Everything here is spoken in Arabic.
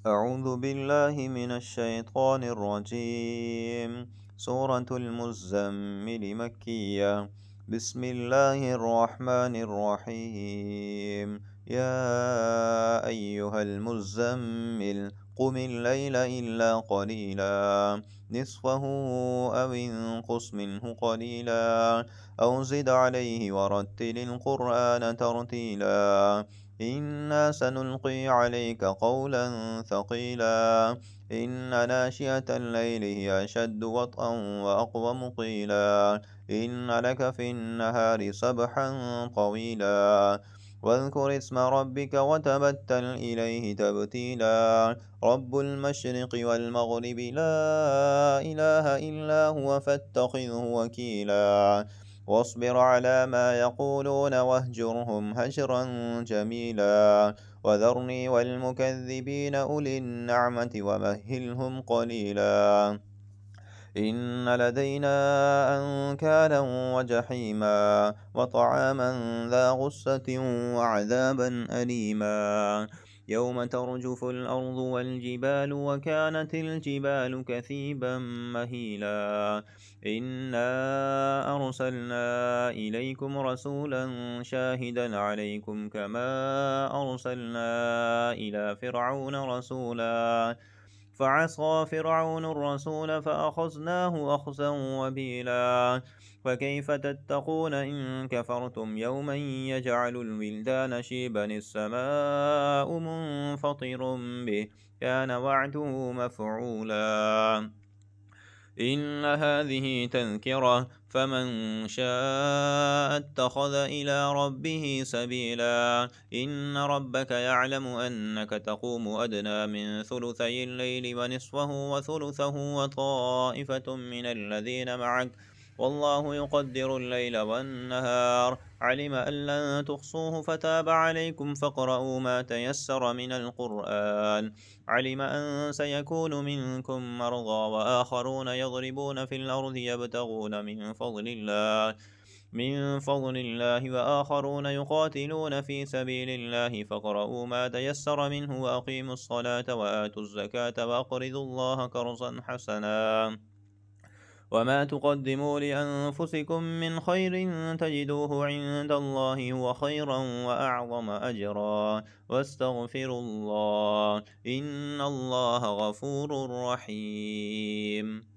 أعوذ بالله من الشيطان الرجيم. سورة المزمل مكية. بسم الله الرحمن الرحيم. يا أيها المزمل قم الليل إلا قليلا، نصفه أو انقص منه قليلا، أو زد عليه ورتل القرآن ترتيلا. إنا سنلقي عليك قولا ثقيلا. إن ناشئة الليل هي أشد وطئا وأقوم قيلا. إن لك في النهار سبحا طويلا. واذكر اسم ربك وتبتل إليه تبتيلا. رب المشرق والمغرب لا إله إلا هو فاتخذه وكيلا. واصبر على ما يقولون واهجرهم هجرا جميلا. وذرني والمكذبين أولي النعمة ومهلهم قليلا. إن لدينا أنكالا وجحيما وطعاما ذا غصة وعذابا أليما. يوم ترجف الأرض والجبال وكانت الجبال كثيبا مهيلا. إنا أرسلنا إليكم رسولا شاهدا عليكم كما أرسلنا إلى فرعون رسولا. فعصى فرعون الرسول فأخذناه أخذا وبيلا. فكيف تتقون إن كفرتم يوما يجعل الولدان شيبا السماء منفطر به كان وعده مفعولا. إن هذه تذكرة فمن شاء اتخذ إلى ربه سبيلا. إن ربك يعلم أنك تقوم أدنى من ثلثي الليل ونصفه وثلثه وطائفة من الذين معك، والله يقدر الليل والنهار. علم أن لن تحصوه فتاب عليكم فاقرؤوا ما تيسر من القرآن. علم أن سيكون منكم مرضى وآخرون يضربون في الأرض يبتغون من فضل الله وآخرون يقاتلون في سبيل الله فاقرؤوا ما تيسر منه وأقيموا الصلاة وآتوا الزكاة وأقرضوا الله قرضا حسنا. وما تقدموا لأنفسكم من خير تجدوه عند الله هو خيرا وأعظم أجرا. واستغفروا الله إن الله غفور رحيم.